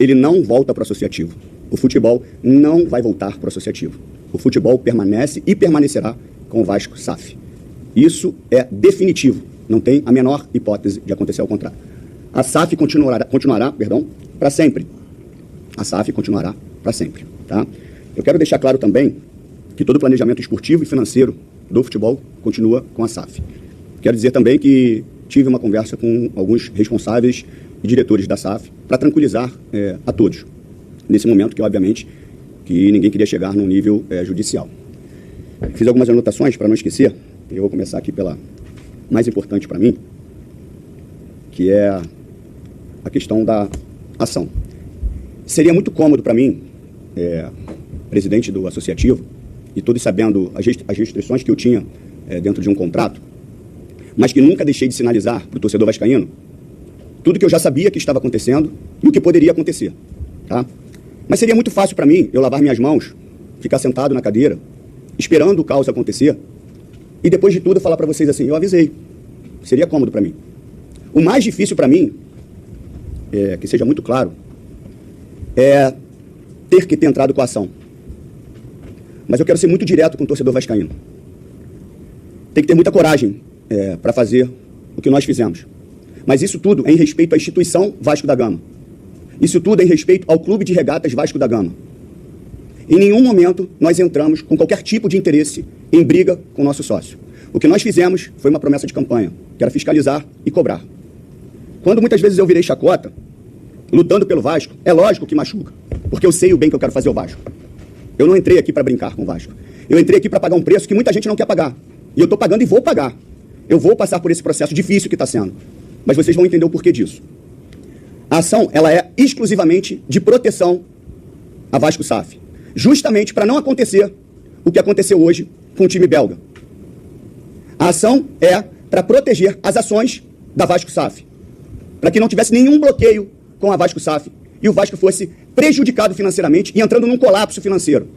ele não volta para o associativo. O futebol não vai voltar para o associativo. O futebol permanece e permanecerá com o Vasco SAF. Isso é definitivo. Não tem a menor hipótese de acontecer ao contrário. A SAF continuará para sempre. A SAF continuará para sempre. Tá? Eu quero deixar claro também que todo o planejamento esportivo e financeiro do futebol continua com a SAF. Quero dizer também que tive uma conversa com alguns responsáveis e diretores da SAF para tranquilizar a todos, nesse momento que, obviamente, que ninguém queria chegar num nível judicial. Fiz algumas anotações para não esquecer. Eu vou começar aqui pela mais importante para mim, que é a questão da ação. Seria muito cômodo para mim, presidente do associativo, e todos sabendo as restrições que eu tinha dentro de um contrato, mas que nunca deixei de sinalizar para o torcedor vascaíno tudo que eu já sabia que estava acontecendo e o que poderia acontecer. Tá? Mas seria muito fácil para mim eu lavar minhas mãos, ficar sentado na cadeira, esperando o caos acontecer, e depois de tudo falar para vocês assim, eu avisei. Seria cômodo para mim. O mais difícil para mim, que seja muito claro, é ter que ter entrado com a ação. Mas eu quero ser muito direto com o torcedor vascaíno. Tem que ter muita coragem para fazer o que nós fizemos. Mas isso tudo é em respeito à instituição Vasco da Gama. Isso tudo é em respeito ao Clube de Regatas Vasco da Gama. Em nenhum momento nós entramos com qualquer tipo de interesse em briga com o nosso sócio. O que nós fizemos foi uma promessa de campanha, que era fiscalizar e cobrar. Quando muitas vezes eu virei chacota, lutando pelo Vasco, é lógico que machuca, porque eu sei o bem que eu quero fazer ao Vasco. Eu não entrei aqui para brincar com o Vasco. Eu entrei aqui para pagar um preço que muita gente não quer pagar. E eu estou pagando e vou pagar. Eu vou passar por esse processo difícil que está sendo. Mas vocês vão entender o porquê disso. A ação, ela é exclusivamente de proteção a Vasco SAF. Justamente para não acontecer o que aconteceu hoje com o time belga. A ação é para proteger as ações da Vasco SAF. Para que não tivesse nenhum bloqueio com a Vasco SAF e o Vasco fosse prejudicado financeiramente e entrando num colapso financeiro.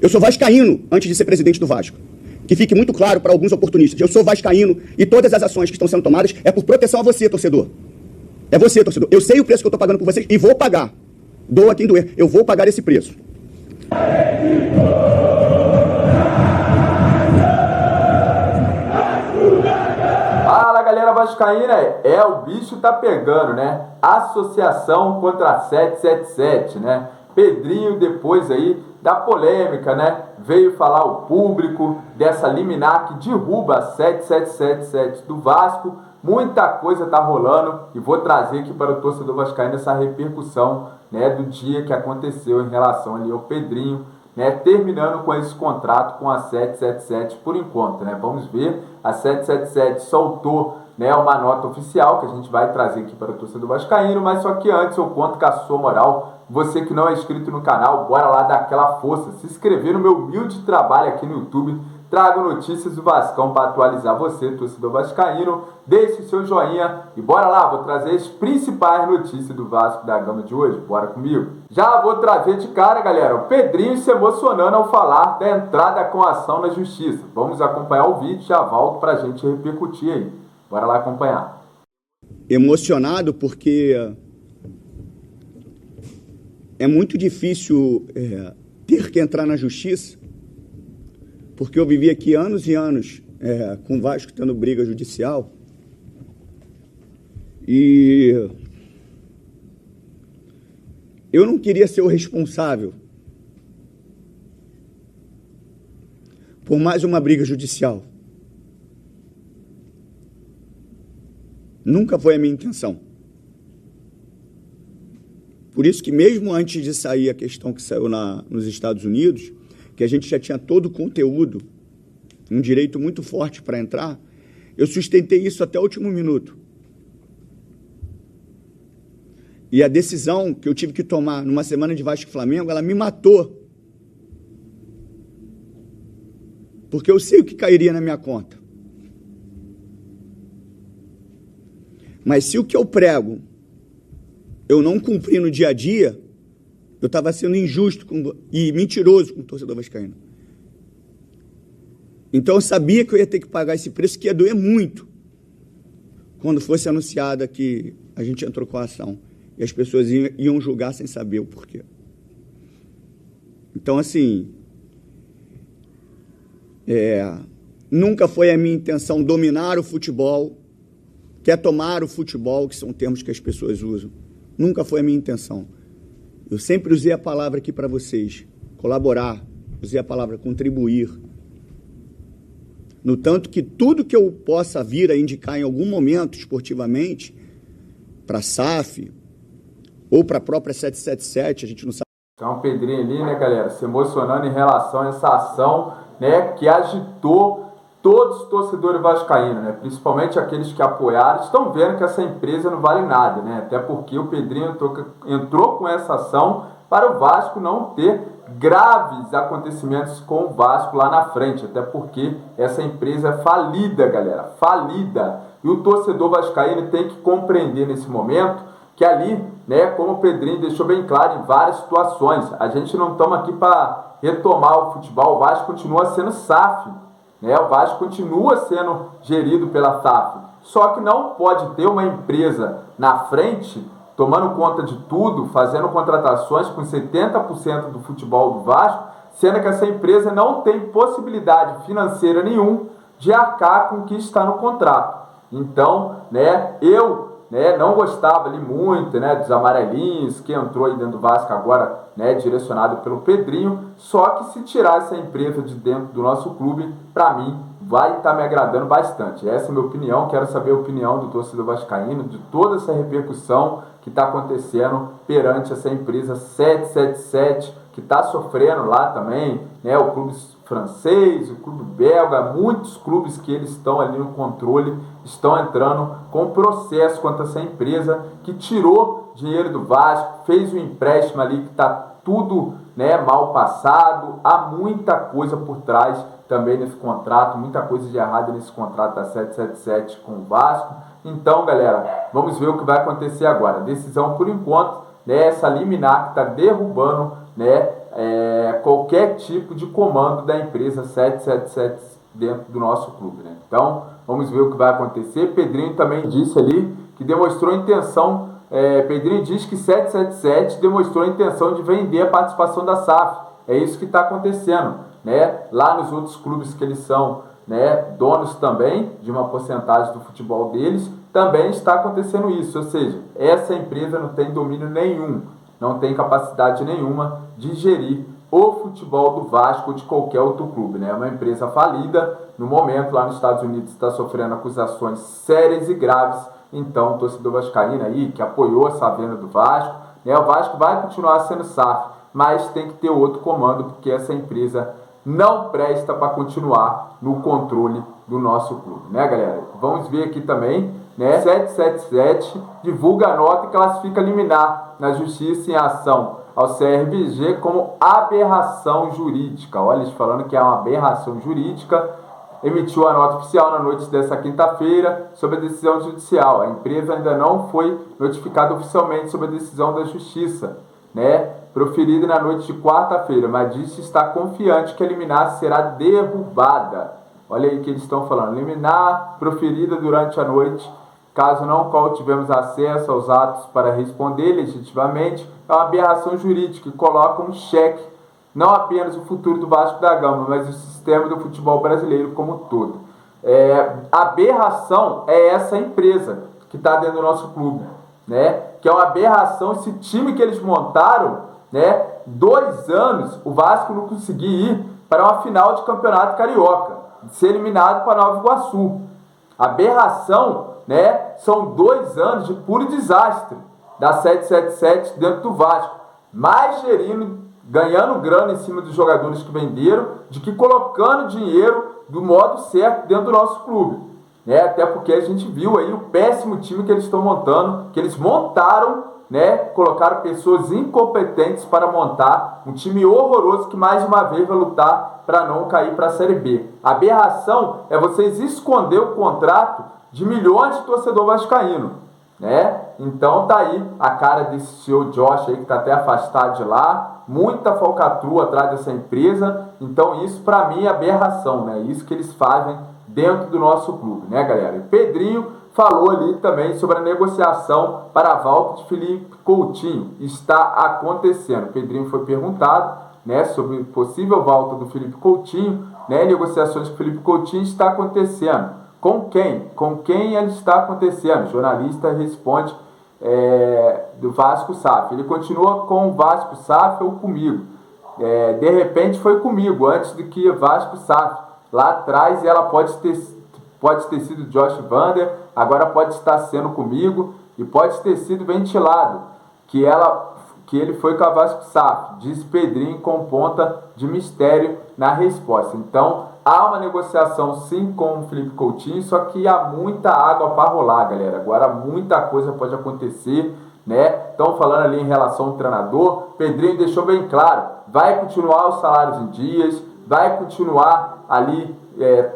Eu sou vascaíno antes de ser presidente do Vasco. Que fique muito claro para alguns oportunistas. Eu sou vascaíno e todas as ações que estão sendo tomadas é por proteção a você, torcedor. É você, torcedor. Eu sei o preço que eu estou pagando por vocês e vou pagar. Doa quem doer. Eu vou pagar esse preço. Fala, galera vascaína, o bicho tá pegando, né? Associação contra a 777, né? Pedrinho, depois aí da polêmica, né? Veio falar ao público dessa liminar que derruba a 7777 do Vasco. Muita coisa tá rolando e vou trazer aqui para o torcedor vascaíno essa repercussão, né, do dia que aconteceu em relação ali ao Pedrinho, né, terminando com esse contrato com a 777 por enquanto, né? Vamos ver, a 777 soltou, né, uma nota oficial que a gente vai trazer aqui para o torcedor vascaíno, mas só que antes eu conto com a sua moral. Você que não é inscrito no canal, bora lá dar aquela força, se inscrever no meu humilde trabalho aqui no YouTube. Trago notícias do Vascão para atualizar você, torcedor vascaíno. Deixe o seu joinha e bora lá, vou trazer as principais notícias do Vasco da Gama de hoje. Bora comigo. Já vou trazer de cara, galera, o Pedrinho se emocionando ao falar da entrada com ação na justiça. Vamos acompanhar o vídeo, já volto para a gente repercutir aí. Bora lá acompanhar. Emocionado porque é muito difícil ter que entrar na justiça, porque eu vivi aqui anos e anos com o Vasco tendo briga judicial e eu não queria ser o responsável por mais uma briga judicial. Nunca foi a minha intenção. Por isso que mesmo antes de sair a questão que saiu nos Estados Unidos, que a gente já tinha todo o conteúdo, um direito muito forte para entrar, eu sustentei isso até o último minuto. E a decisão que eu tive que tomar numa semana de Vasco e Flamengo, ela me matou. Porque eu sei o que cairia na minha conta. Mas se o que eu prego eu não cumprir no dia a dia, eu estava sendo injusto e mentiroso com o torcedor vascaíno. Então eu sabia que eu ia ter que pagar esse preço, que ia doer muito, quando fosse anunciada que a gente entrou com a ação. E as pessoas iam julgar sem saber o porquê. Então, assim, nunca foi a minha intenção dominar o futebol, quer tomar o futebol, que são termos que as pessoas usam. Nunca foi a minha intenção. Eu sempre usei a palavra aqui para vocês, colaborar, usei a palavra contribuir. No tanto que tudo que eu possa vir a indicar em algum momento, esportivamente, para a SAF ou para a própria 777, a gente não sabe. Então, o Pedrinho ali, né, galera, se emocionando em relação a essa ação, né, que agitou todos os torcedores vascaínos, né, principalmente aqueles que apoiaram, estão vendo que essa empresa não vale nada, né, até porque o Pedrinho entrou com essa ação para o Vasco não ter graves acontecimentos com o Vasco lá na frente, até porque essa empresa é falida, galera, falida. E o torcedor vascaíno tem que compreender nesse momento que ali, né, como o Pedrinho deixou bem claro em várias situações, a gente não estamos aqui para retomar o futebol, o Vasco continua sendo SAF, né, o Vasco continua sendo gerido pela SAF, só que não pode ter uma empresa na frente tomando conta de tudo, fazendo contratações com 70% do futebol do Vasco, sendo que essa empresa não tem possibilidade financeira nenhuma de arcar com o que está no contrato. Então, né, eu não gostava ali muito, né, dos amarelinhos, que entrou aí dentro do Vasco agora, né, direcionado pelo Pedrinho, só que se tirar essa empresa de dentro do nosso clube, para mim, vai estar me agradando bastante. Essa é a minha opinião, quero saber a opinião do torcedor vascaíno, de toda essa repercussão que está acontecendo perante essa empresa 777, que está sofrendo lá também, né, o clube francês, o clube belga, muitos clubes que eles estão ali no controle, estão entrando com processo contra essa empresa que tirou dinheiro do Vasco, fez um empréstimo ali que está tudo, né, mal passado, há muita coisa por trás também nesse contrato, muita coisa de errado nesse contrato da 777 com o Vasco. Então, galera, vamos ver o que vai acontecer agora. Decisão, por enquanto, né, essa liminar que está derrubando, né, qualquer tipo de comando da empresa 777 dentro do nosso clube, né? Então, vamos ver o que vai acontecer. Pedrinho também disse ali que demonstrou intenção, Pedrinho diz que 777 demonstrou a intenção de vender a participação da SAF. É isso que está acontecendo, né? Lá nos outros clubes que eles são, né, donos também de uma porcentagem do futebol deles, também está acontecendo isso. Ou seja, essa empresa não tem domínio nenhum, não tem capacidade nenhuma de gerir o futebol do Vasco ou de qualquer outro clube, né? É uma empresa falida, no momento lá nos Estados Unidos está sofrendo acusações sérias e graves. Então, o torcedor vascaíno aí, que apoiou essa venda do Vasco, né? O Vasco vai continuar sendo SAF, mas tem que ter outro comando, porque essa empresa não presta para continuar no controle do nosso clube, né, galera? Vamos ver aqui também, né? 777 divulga a nota e classifica liminar na justiça em ação ao CRVG como aberração jurídica. Olha, eles falando que é uma aberração jurídica. Emitiu a nota oficial na noite dessa quinta-feira sobre a decisão judicial. A empresa ainda não foi notificada oficialmente sobre a decisão da justiça, né, proferida na noite de quarta-feira, mas disse estar confiante que a liminar será derrubada. Olha aí que eles estão falando. Liminar proferida durante a noite, caso não qual tivemos acesso aos atos para responder legitimamente, é uma aberração jurídica que coloca um cheque não apenas o futuro do Vasco da Gama, mas o sistema do futebol brasileiro como um todo. Aberração é essa empresa que está dentro do nosso clube, né? Que é uma aberração esse time que eles montaram, né? 2 anos o Vasco não conseguia ir para uma final de campeonato carioca, ser eliminado para Nova Iguaçu. Aberração, né? São 2 anos de puro desastre da 777 dentro do Vasco, mais gerindo, ganhando grana em cima dos jogadores que venderam, de que colocando dinheiro do modo certo dentro do nosso clube, né? Até porque a gente viu aí o péssimo time que eles estão montando, que eles montaram, né? Colocaram pessoas incompetentes para montar um time horroroso que mais uma vez vai lutar para não cair para a Série B. A aberração é vocês esconder o contrato de milhões de torcedor vascaíno, né? Então tá aí a cara desse senhor Josh aí que tá até afastado de lá, muita falcatrua atrás dessa empresa. Então isso para mim é aberração, né? Isso que eles fazem dentro do nosso clube, né, galera? E Pedrinho falou ali também sobre a negociação para a volta de Felipe Coutinho. Está acontecendo. Pedrinho foi perguntado, né, sobre possível volta do Felipe Coutinho, né, negociações com o Felipe Coutinho está acontecendo. Com quem? Com quem ele está acontecendo? O jornalista responde do Vasco SAF. Ele continua com o Vasco SAF ou comigo? De repente foi comigo, antes do que Vasco SAF. Lá atrás ela pode ter sido Josh Vander, agora pode estar sendo comigo e pode ter sido ventilado que ele foi com a Vasco SAF, diz Pedrinho com ponta de mistério na resposta. Então há uma negociação sim com o Felipe Coutinho, só que há muita água para rolar, galera. Agora muita coisa pode acontecer, né? Estão falando ali em relação ao treinador. Pedrinho deixou bem claro, vai continuar os salários em dias, vai continuar ali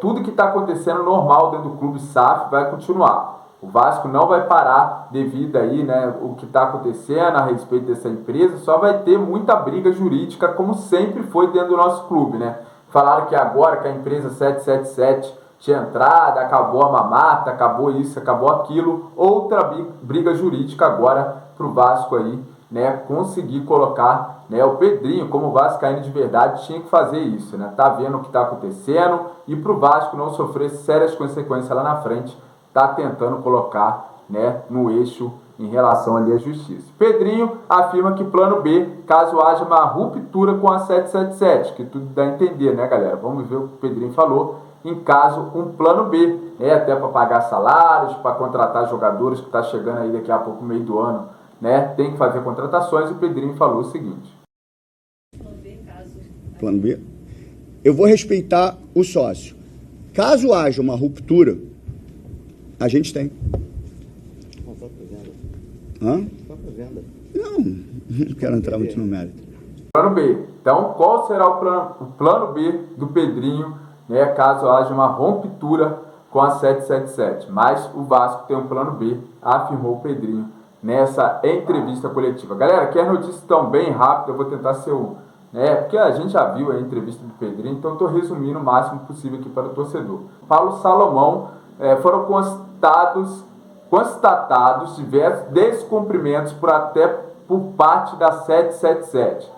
tudo que está acontecendo normal dentro do clube SAF vai continuar. O Vasco não vai parar devido aí, né, o que está acontecendo a respeito dessa empresa, só vai ter muita briga jurídica, como sempre foi dentro do nosso clube, né? Falaram que agora que a empresa 777 tinha entrado, acabou a mamata, acabou isso, acabou aquilo, outra briga jurídica agora para o Vasco aí, né, conseguir colocar, né, o Pedrinho como vascaíno de verdade tinha que fazer isso, né? Tá vendo o que está acontecendo e para o Vasco não sofrer sérias consequências lá na frente, tá tentando colocar, né, no eixo em relação ali à justiça. Pedrinho afirma que plano B, caso haja uma ruptura com a 777, que tudo dá a entender, né, galera? Vamos ver o que o Pedrinho falou, em caso um plano B, né, até para pagar salários, para contratar jogadores que tá chegando aí daqui a pouco, meio do ano, né, tem que fazer contratações. E o Pedrinho falou o seguinte: plano B, eu vou respeitar o sócio. Caso haja uma ruptura, a gente tem. Hã? Não quero entrar muito no mérito. Plano B. Então, qual será o plano B do Pedrinho, né, caso haja uma ruptura com a 777? Mas o Vasco tem um plano B, afirmou o Pedrinho nessa entrevista coletiva. Galera, que as notícias estão bem rápidas, eu vou tentar ser porque a gente já viu a entrevista do Pedrinho, então estou resumindo o máximo possível aqui para o torcedor. Paulo Salomão foram constatados diversos descumprimentos por parte da 777.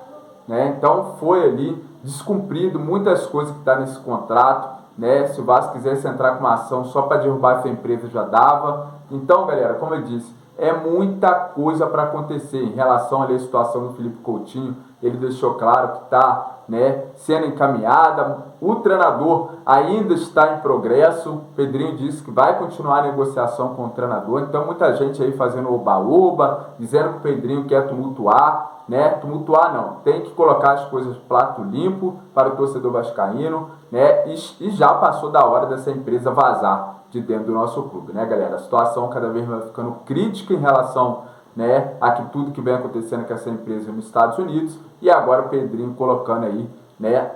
Né? Então foi ali descumprido muitas coisas que está nesse contrato. Né? Se o Vasco quisesse entrar com uma ação só para derrubar essa empresa já dava. Então, galera, como eu disse, é muita coisa para acontecer em relação ali à situação do Felipe Coutinho. Ele deixou claro que está, né, sendo encaminhada. O treinador ainda está em progresso. Pedrinho disse que vai continuar a negociação com o treinador. Então muita gente aí fazendo oba-oba, dizendo que o Pedrinho quer tumultuar, né? Tumultuar não, tem que colocar as coisas prato limpo para o torcedor vascaíno, né? E já passou da hora dessa empresa vazar de dentro do nosso clube, né, galera? A situação cada vez vai ficando crítica em relação, né, a que tudo que vem acontecendo com essa empresa nos Estados Unidos, e agora o Pedrinho colocando aí, né,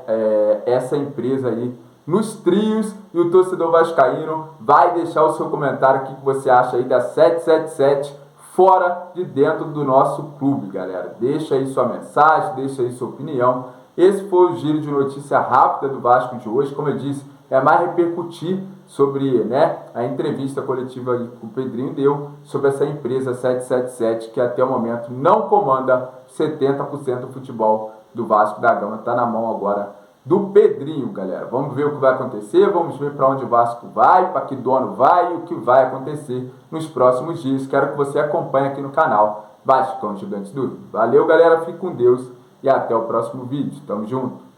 essa empresa aí nos trios. E o torcedor vascaíno vai deixar o seu comentário, o que você acha aí da 777 fora de dentro do nosso clube, galera. Deixa aí sua mensagem, deixa aí sua opinião. Esse foi o giro de notícia rápida do Vasco de hoje. Como eu disse, é mais repercutir sobre, né, a entrevista coletiva que o Pedrinho deu sobre essa empresa 777, que até o momento não comanda 70% do futebol do Vasco da Gama. Está na mão agora do Pedrinho, galera. Vamos ver o que vai acontecer, vamos ver para onde o Vasco vai, para que dono vai e o que vai acontecer nos próximos dias. Quero que você acompanhe aqui no canal Vascão Gigantes do Rio. Valeu, galera, fique com Deus e até o próximo vídeo. Tamo junto!